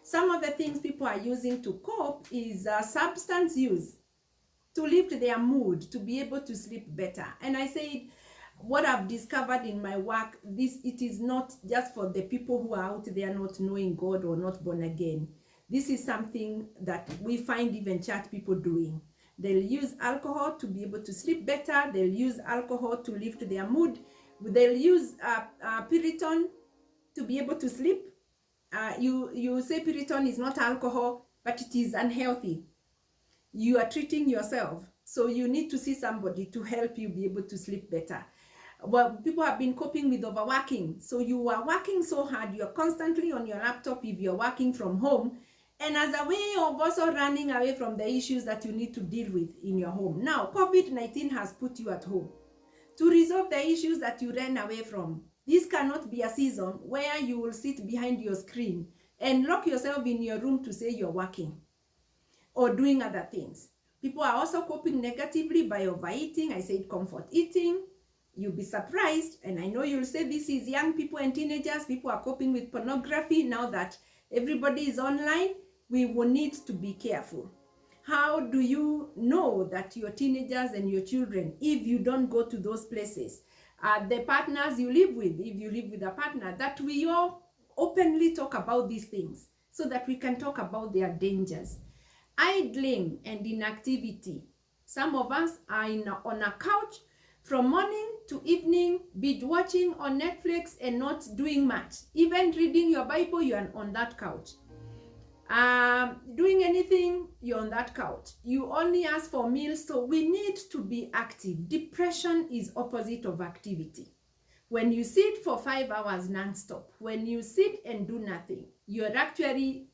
Some of the things people are using to cope is substance use, to lift their mood, to be able to sleep better. And I said, what I've discovered in my work, it is not just for the people who are out there not knowing God or not born again. This is something that we find even church people doing. They'll use alcohol to be able to sleep better. They'll use alcohol to lift their mood. They'll use Piriton to be able to sleep. You say Piriton is not alcohol, but it is unhealthy. You are treating yourself. So you need to see somebody to help you be able to sleep better. Well, people have been coping with overworking. So you are working so hard, you're constantly on your laptop if you're working from home, and as a way of also running away from the issues that you need to deal with in your home. Now, COVID-19 has put you at home to resolve the issues that you ran away from. This cannot be a season where you will sit behind your screen and lock yourself in your room to say you're working or doing other things. People are also coping negatively by overeating. I said comfort eating. You'll be surprised, and I know you'll say this is young people and teenagers. People are coping with pornography. Now that everybody is online, we will need to be careful. How do you know that your teenagers and your children, if you don't go to those places, the partners you live with, if you live with a partner, that we all openly talk about these things so that we can talk about their dangers? Idling and inactivity. Some of us are on a couch from morning to evening, binge watching on Netflix and not doing much. Even reading your Bible, you're on that couch. Doing anything, you're on that couch. You only ask for meals, so we need to be active. Depression is opposite of activity. When you sit for 5 hours non-stop, when you sit and do nothing, you're actually,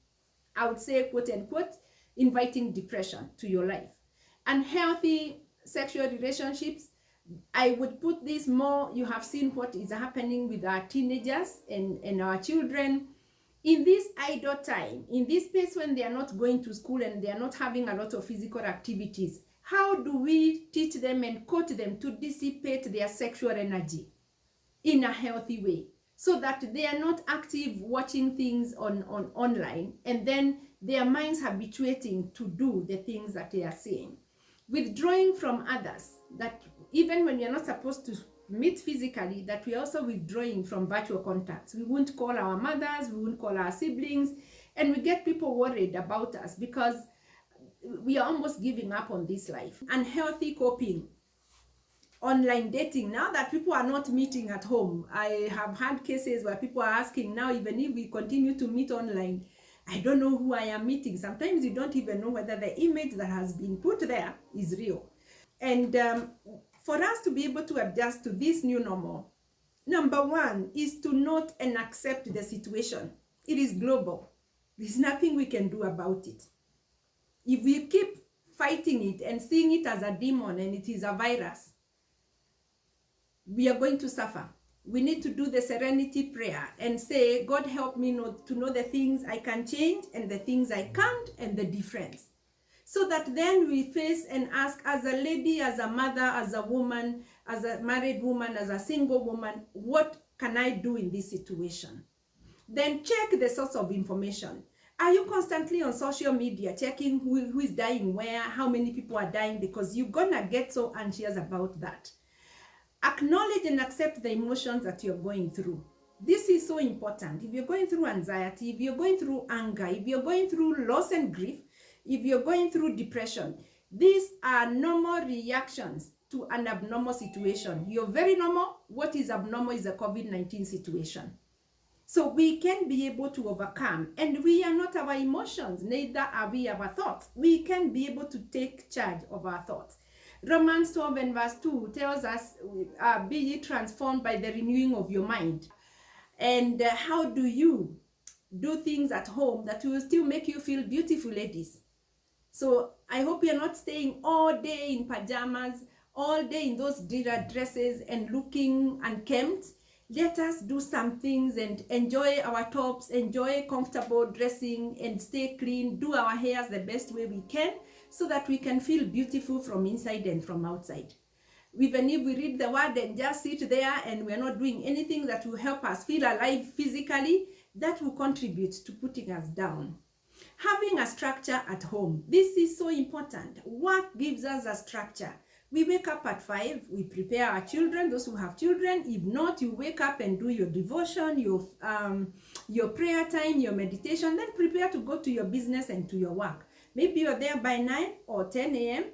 I would say, quote unquote, inviting depression to your life. Unhealthy sexual relationships, I would put this more, you have seen what is happening with our teenagers and our children. In this idle time, in this space when they are not going to school and they are not having a lot of physical activities, how do we teach them and coach them to dissipate their sexual energy in a healthy way so that they are not active watching things online and then their minds habituating to do the things that they are saying? Withdrawing from others, that even when you're not supposed to meet physically, that we're also withdrawing from virtual contacts. We won't call our mothers, we won't call our siblings, and we get people worried about us because we are almost giving up on this life. Unhealthy coping. Online dating, now that people are not meeting at home. I have had cases where people are asking now, even if we continue to meet online, I don't know who I am meeting. Sometimes you don't even know whether the image that has been put there is real. And for us to be able to adjust to this new normal, number one is to note and accept the situation. It is global. There's nothing we can do about it. If we keep fighting it and seeing it as a demon and it is a virus, we are going to suffer. We need to do the serenity prayer and say, God, help me to know the things I can change and the things I can't and the difference. So that then we face and ask, as a lady, as a mother, as a woman, as a married woman, as a single woman, what can I do in this situation? Then check the source of information. Are you constantly on social media checking who is dying where, how many people are dying? Because you're gonna get so anxious about that. Acknowledge and accept the emotions that you're going through. This is so important. If you're going through anxiety, if you're going through anger, if you're going through loss and grief, if you're going through depression, these are normal reactions to an abnormal situation. You're very normal. What is abnormal is a COVID-19 situation. So we can be able to overcome, and we are not our emotions, neither are we our thoughts. We can be able to take charge of our thoughts. Romans 12 and verse 2 tells us, be ye transformed by the renewing of your mind. And how do you do things at home that will still make you feel beautiful, ladies? So I hope you're not staying all day in pajamas, all day in those dresses and looking unkempt. Let us do some things and enjoy our tops, enjoy comfortable dressing and stay clean, do our hairs the best way we can so that we can feel beautiful from inside and from outside. Even if we read the word and just sit there and we're not doing anything that will help us feel alive physically, that will contribute to putting us down. Having a structure at home. This is so important. What gives us a structure? We wake up at 5, we prepare our children, those who have children. If not, you wake up and do your devotion, your prayer time, your meditation, then prepare to go to your business and to your work. Maybe you're there by 9 or 10 a.m.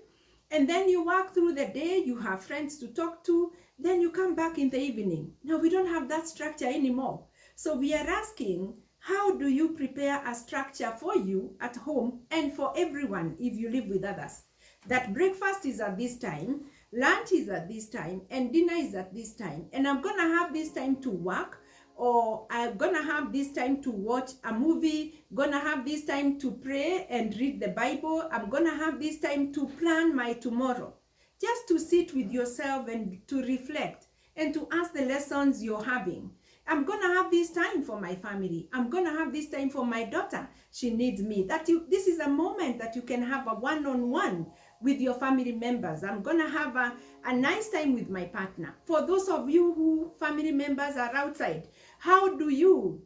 and then you work through the day, you have friends to talk to, then you come back in the evening. Now we don't have that structure anymore. So we are asking, how do you prepare a structure for you at home and for everyone if you live with others? That breakfast is at this time, lunch is at this time, and dinner is at this time. And I'm going to have this time to work, or I'm going to have this time to watch a movie, going to have this time to pray and read the Bible. I'm going to have this time to plan my tomorrow. Just to sit with yourself and to reflect and to ask the lessons you're having. I'm going to have this time for my family. I'm going to have this time for my daughter. She needs me. This is a moment that you can have a one-on-one with your family members. I'm going to have a nice time with my partner. For those of you who family members are outside, how do you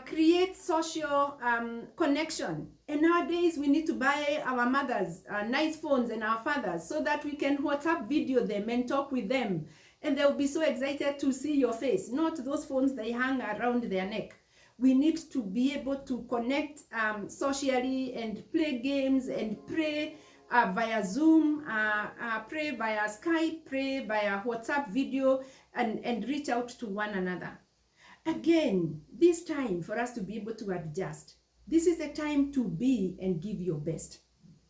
create social connection? And nowadays we need to buy our mothers nice phones and our fathers so that we can WhatsApp video them and talk with them. And they'll be so excited to see your face, not those phones they hang around their neck. We need to be able to connect socially and play games and pray via Zoom, pray via Skype, pray via WhatsApp video, and reach out to one another. Again, this time for us to be able to adjust. This is a time to be and give your best.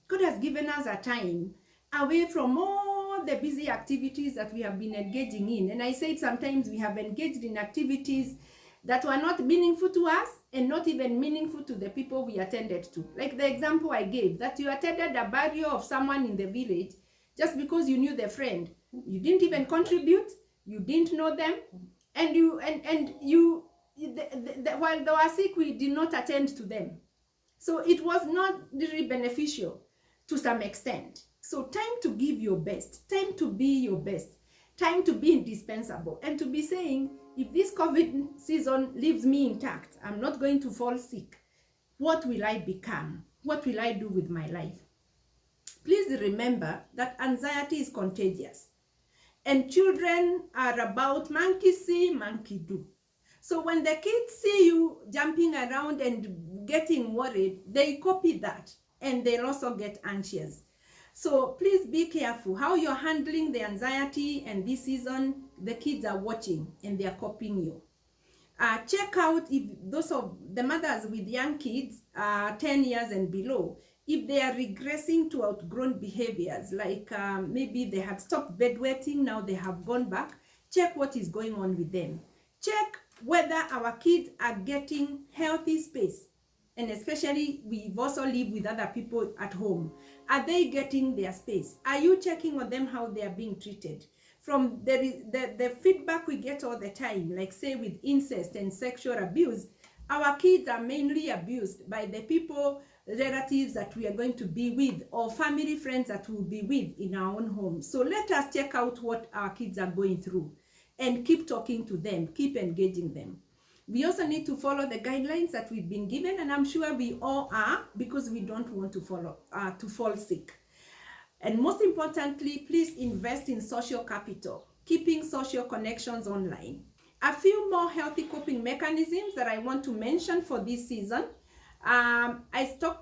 God has given us a time away from all the busy activities that we have been engaging in. And I said sometimes we have engaged in activities that were not meaningful to us and not even meaningful to the people we attended to. Like the example I gave, that you attended a burial of someone in the village just because you knew the friend. You didn't even contribute, you didn't know them, and while they were sick, we did not attend to them. So it was not really beneficial to some extent. So time to give your best, time to be your best, time to be indispensable, and to be saying, if this COVID season leaves me intact, I'm not going to fall sick. What will I become? What will I do with my life? Please remember that anxiety is contagious. And children are about monkey see, monkey do. So when the kids see you jumping around and getting worried, they copy that and they'll also get anxious. So please be careful how you're handling the anxiety, and this season the kids are watching and they are copying you. Check out if those of the mothers with young kids, 10 years and below, if they are regressing to outgrown behaviors, like maybe they had stopped bedwetting, now they have gone back. Check what is going on with them. Check whether our kids are getting healthy space. And especially, we've also lived with other people at home. Are they getting their space? Are you checking on them how they are being treated? From the feedback we get all the time, like say with incest and sexual abuse, our kids are mainly abused by the people, relatives that we are going to be with, or family friends that we'll be with in our own home. So let us check out what our kids are going through and keep talking to them, keep engaging them. We also need to follow the guidelines that we've been given, and I'm sure we all are, because we don't want to fall sick. And most importantly, please invest in social capital, keeping social connections online. A few more healthy coping mechanisms that I want to mention for this season. I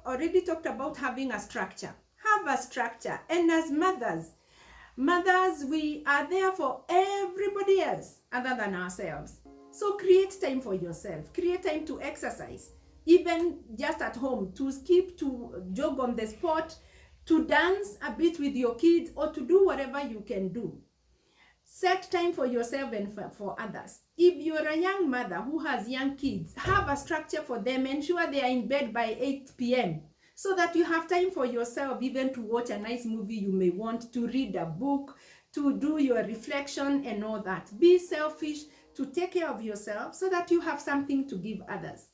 already talked about having a structure. Have a structure. And as mothers, we are there for everybody else other than ourselves. So create time for yourself. Create time to exercise, even just at home, to skip, to jog on the spot, to dance a bit with your kids, or to do whatever you can do. Set time for yourself and for others. If you're a young mother who has young kids, have a structure for them. Ensure they are in bed by 8 p.m. so that you have time for yourself, even to watch a nice movie you may want, to read a book, to do your reflection and all that. Be selfish, to take care of yourself so that you have something to give others.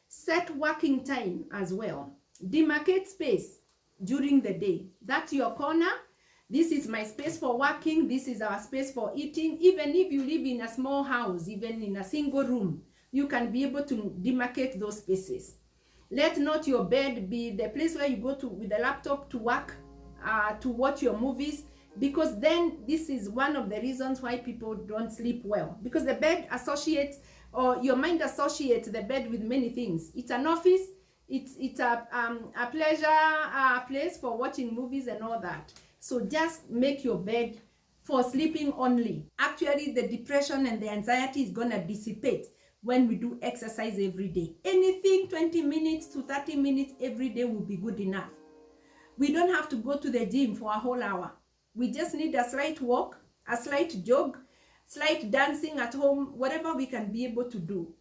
Set working time as well. Demarcate space during the day. That's your corner. This is my space for working. This is our space for eating. Even if you live in a small house, even in a single room, you can be able to demarcate those spaces. Let not your bed be the place where you go to with the laptop to work, to watch your movies, because then this is one of the reasons why people don't sleep well, because the bed associates, or your mind associates the bed with many things. It's an office, it's a pleasure place for watching movies and all that. So just make your bed for sleeping only. Actually, the depression and the anxiety is gonna dissipate when we do exercise every day. Anything 20 minutes to 30 minutes every day will be good enough. We don't have to go to the gym for a whole hour. We just need a slight walk, a slight jog, slight dancing at home, whatever we can be able to do.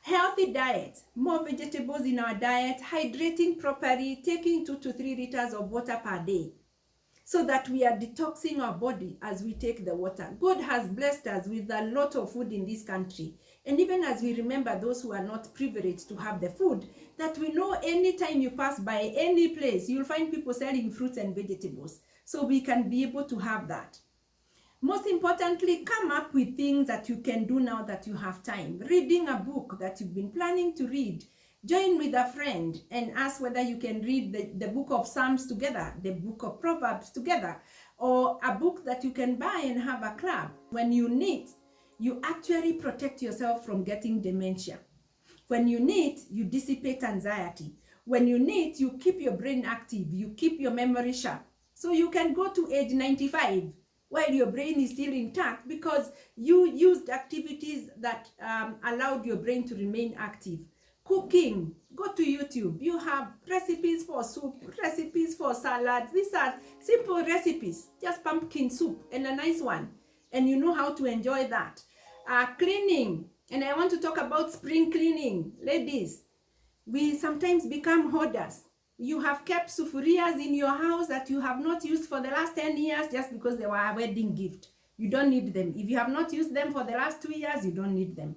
Healthy diet, more vegetables in our diet, hydrating properly, taking 2 to 3 liters of water per day, so that we are detoxing our body as we take the water. God has blessed us with a lot of food in this country. And even as we remember those who are not privileged to have the food, that we know anytime you pass by any place, you'll find people selling fruits and vegetables. So we can be able to have that. Most importantly, come up with things that you can do now that you have time. Reading a book that you've been planning to read. Join with a friend and ask whether you can read the book of Psalms together, the book of Proverbs together, or a book that you can buy and have a club. When you knit, you actually protect yourself from getting dementia. When you knit, you dissipate anxiety. When you knit, you keep your brain active, you keep your memory sharp. So you can go to age 95 while your brain is still intact, because you used activities that allowed your brain to remain active. Cooking, go to YouTube. You have recipes for soup, recipes for salads. These are simple recipes, just pumpkin soup and a nice one. And you know how to enjoy that. Cleaning, and I want to talk about spring cleaning. Ladies, we sometimes become hoarders. You have kept sufurias in your house that you have not used for the last 10 years just because they were a wedding gift. You don't need them. If you have not used them for the last 2 years, you don't need them.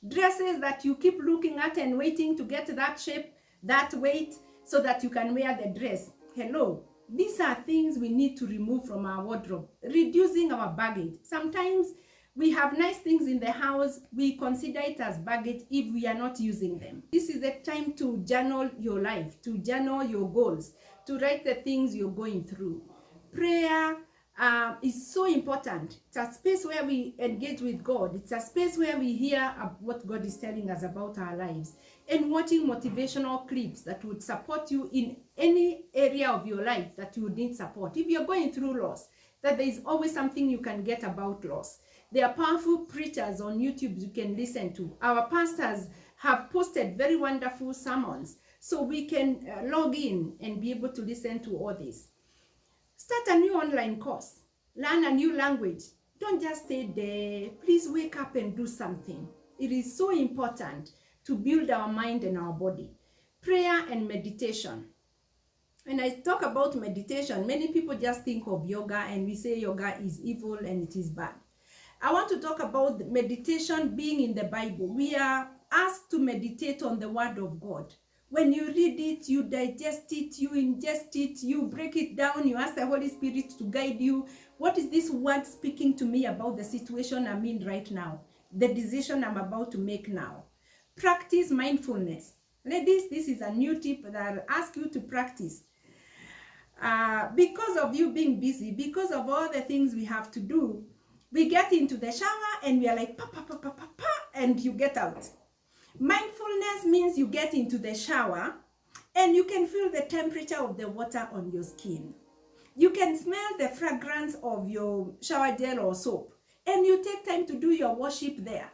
Dresses that you keep looking at and waiting to get that shape, that weight, so that you can wear the dress. Hello. These are things we need to remove from our wardrobe. Reducing our baggage. Sometimes we have nice things in the house. We consider it as baggage if we are not using them. This is the time to journal your life, to journal your goals, to write the things you're going through. Prayer is so important. It's a space where we engage with God. It's a space where we hear what God is telling us about our lives. And watching motivational clips that would support you in any area of your life that you would need support. If you're going through loss, that there is always something you can get about loss. There are powerful preachers on YouTube you can listen to. Our pastors have posted very wonderful sermons, so we can log in and be able to listen to all this. Start a new online course. Learn a new language. Don't just stay there. Please wake up and do something. It is so important to build our mind and our body. Prayer and meditation. When I talk about meditation, many people just think of yoga and we say yoga is evil and it is bad. I want to talk about meditation being in the Bible. We are asked to meditate on the Word of God. When you read it, you digest it, you ingest it, you break it down, you ask the Holy Spirit to guide you. What is this word speaking to me about the situation I'm in right now? The decision I'm about to make now. Practice mindfulness. Ladies, this is a new tip that I'll ask you to practice. Because of you being busy, because of all the things we have to do, we get into the shower and we are like, pa, pa, pa, pa, pa, pa, and you get out. Mindfulness means you get into the shower and you can feel the temperature of the water on your skin. You can smell the fragrance of your shower gel or soap, and you take time to do your worship there.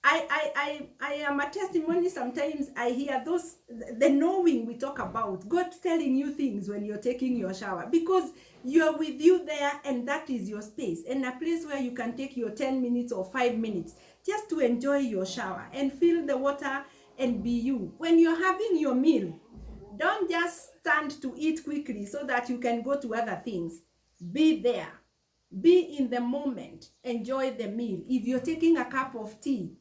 I am a testimony. Sometimes I hear the knowing we talk about, God telling you things when you're taking your shower, because you're with you there, and that is your space, and a place where you can take your 10 minutes or 5 minutes just to enjoy your shower and feel the water and be you. When you're having your meal, don't just stand to eat quickly so that you can go to other things. Be there. Be in the moment. Enjoy the meal. If you're taking a cup of tea,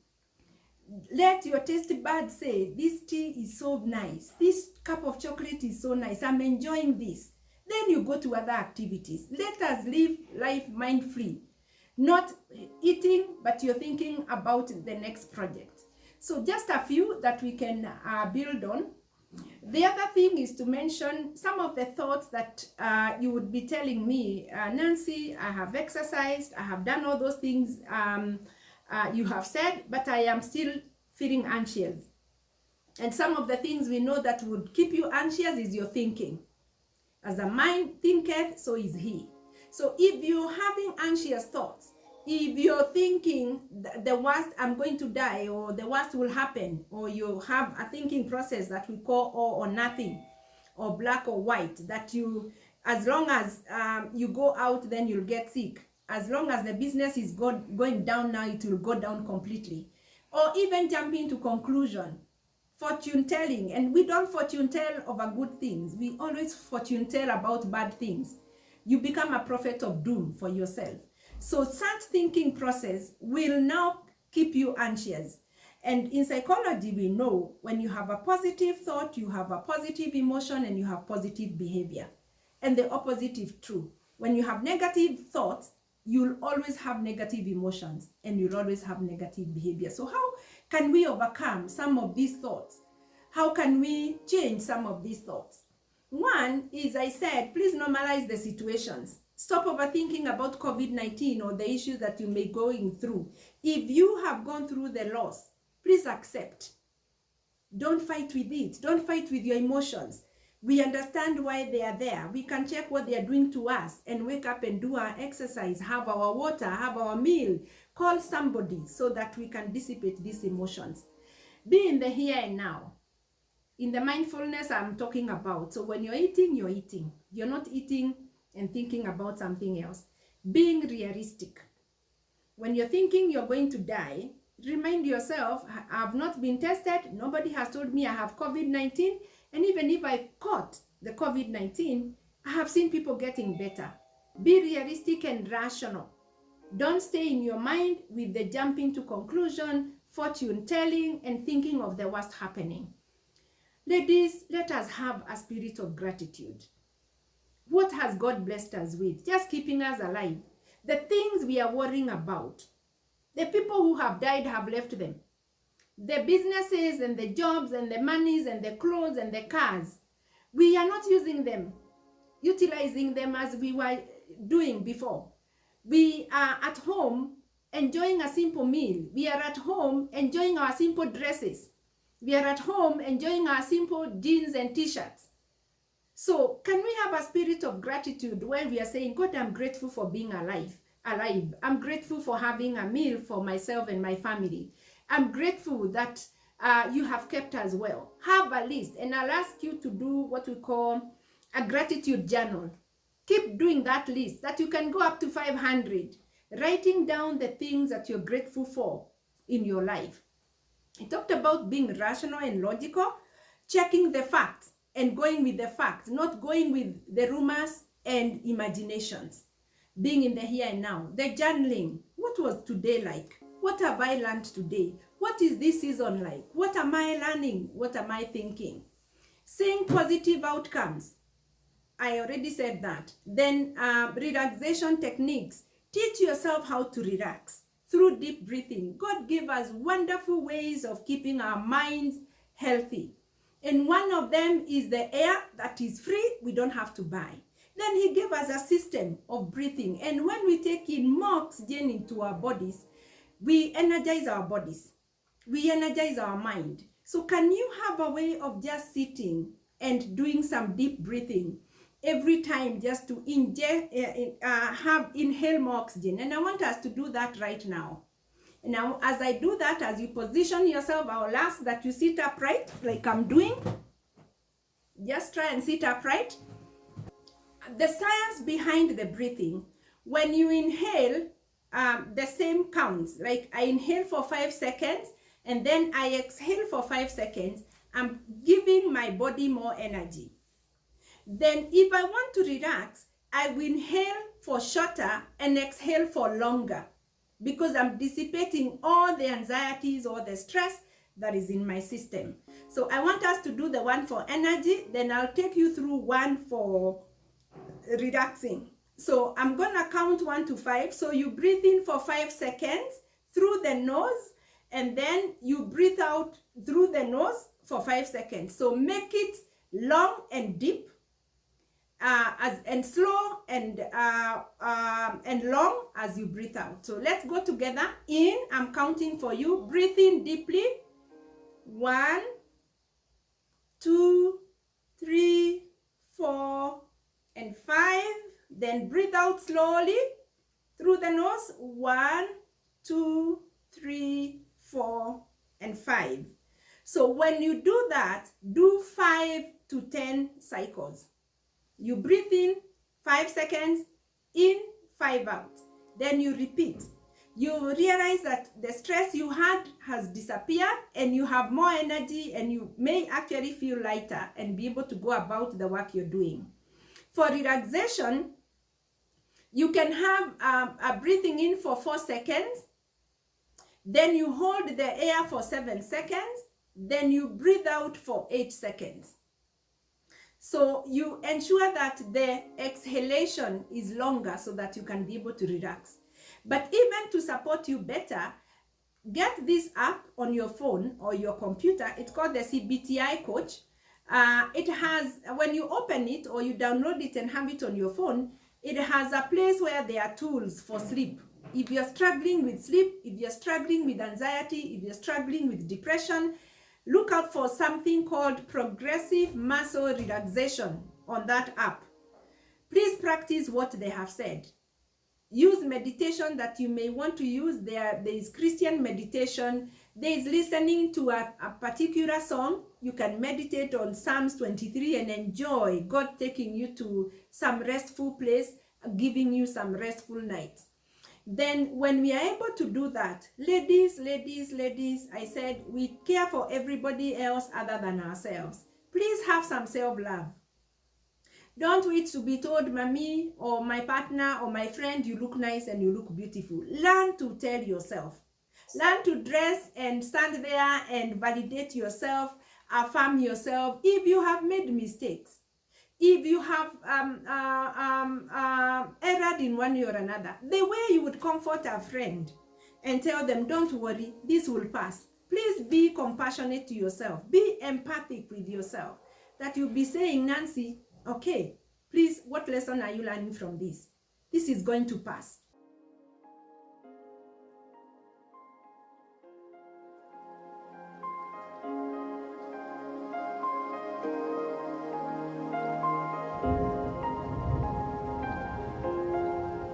let your taste buds say, this tea is so nice. This cup of chocolate is so nice. I'm enjoying this. Then you go to other activities. Let us live life mind-free. Not eating, but you're thinking about the next project. So just a few that we can build on. The other thing is to mention some of the thoughts that you would be telling me, Nancy, I have exercised, I have done all those things you have said, but I am still feeling anxious. And some of the things we know that would keep you anxious is your thinking. As a mind thinketh, so is he. So if you're having anxious thoughts, if you're thinking the worst, I'm going to die, or the worst will happen, or you have a thinking process that we call all or nothing, or black or white, that you, as long as you go out, then you'll get sick. As long as the business is going down now, it will go down completely. Or even jumping to conclusion, fortune telling. And we don't fortune tell over good things. We always fortune tell about bad things. You become a prophet of doom for yourself. So such thinking process will now keep you anxious. And in psychology, we know when you have a positive thought, you have a positive emotion, and you have positive behavior. And the opposite is true. When you have negative thoughts, you'll always have negative emotions, and you'll always have negative behavior. So how can we overcome some of these thoughts? How can we change some of these thoughts? One is, I said, please normalize the situations. Stop overthinking about COVID-19 or the issues that you may be going through. If you have gone through the loss, please accept. Don't fight with it. Don't fight with your emotions. We understand why they are there. We can check what they are doing to us and wake up and do our exercise, have our water, have our meal, call somebody so that we can dissipate these emotions. Be in the here and now. In the mindfulness I'm talking about. So when you're eating, you're eating. You're not eating and thinking about something else. Being realistic. When you're thinking you're going to die, remind yourself, I've not been tested. Nobody has told me I have COVID-19. And even if I caught the COVID-19, I have seen people getting better. Be realistic and rational. Don't stay in your mind with the jumping to conclusion, fortune telling, and thinking of the worst happening. Ladies, let us have a spirit of gratitude. What has God blessed us with? Just keeping us alive. The things we are worrying about, the people who have died have left them. The businesses and the jobs and the monies and the clothes and the cars, we are not using them, utilizing them as we were doing before. We are at home enjoying a simple meal. We are at home enjoying our simple dresses. We are at home enjoying our simple jeans and t-shirts. So can we have a spirit of gratitude where we are saying, God, I'm grateful for being alive. I'm grateful for having a meal for myself and my family. I'm grateful that you have kept us well. Have a list, and I'll ask you to do what we call a gratitude journal. Keep doing that list that you can go up to 500, writing down the things that you're grateful for in your life. I talked about being rational and logical, checking the facts and going with the facts, not going with the rumors and imaginations. Being in the here and now. The journaling. What was today like? What have I learned today? What is this season like? What am I learning? What am I thinking? Seeing positive outcomes. I already said that. Then relaxation techniques. Teach yourself how to relax through deep breathing. God gave us wonderful ways of keeping our minds healthy. And one of them is the air that is free, we don't have to buy. Then he gave us a system of breathing. And when we take in more oxygen into our bodies, we energize our bodies. We energize our mind. So can you have a way of just sitting and doing some deep breathing every time, just to inhale more oxygen? And I want us to do that right now. Now, as I do that, as you position yourself, I'll ask that you sit upright like I'm doing. Just try and sit upright. The science behind the breathing, when you inhale, the same counts. Like I inhale for 5 seconds and then I exhale for 5 seconds. I'm giving my body more energy. Then if I want to relax, I will inhale for shorter and exhale for longer, because I'm dissipating all the anxieties or the stress that is in my system. So I want us to do the one for energy, then I'll take you through one for relaxing. So I'm gonna count 1 to 5. So you breathe in for 5 seconds through the nose, and then you breathe out out through the nose for 5 seconds. So make it long and deep, and slow and long as you breathe out. So let's go together. In, I'm counting for you. Breathe in deeply. 1, 2, 3, 4, and 5. Then breathe out slowly through the nose. 1, 2, 3, 4, and 5. So when you do that, do 5 to 10 cycles. You breathe in 5 seconds, in, 5 out. Then you repeat. You realize that the stress you had has disappeared and you have more energy, and you may actually feel lighter and be able to go about the work you're doing. For relaxation, you can have a breathing in for 4 seconds, then you hold the air for 7 seconds, then you breathe out for 8 seconds. So you ensure that the exhalation is longer so that you can be able to relax. But even to support you better, get this app on your phone or your computer. It's called the CBTI Coach. It has, when you open it or you download it and have it on your phone, it has a place where there are tools for sleep. If you're struggling with sleep, if you're struggling with anxiety, if you're struggling with depression, look out for something called progressive muscle relaxation on that app. Please practice what they have said. Use meditation that you may want to use. There is Christian meditation. There is listening to a particular song. You can meditate on Psalms 23 and enjoy God taking you to some restful place, giving you some restful nights. Then when we are able to do that, ladies, I said we care for everybody else other than ourselves. Please have some self-love. Don't wait to be told, mommy or my partner or my friend, you look nice and you look beautiful. Learn to tell yourself. Learn to dress and stand there and validate yourself, affirm yourself. If you have made mistakes, if you have erred in one way or another, the way you would comfort a friend and tell them, don't worry, this will pass. Please be compassionate to yourself. Be empathic with yourself. That you'll be saying, Nancy, okay, please, what lesson are you learning from this? This is going to pass.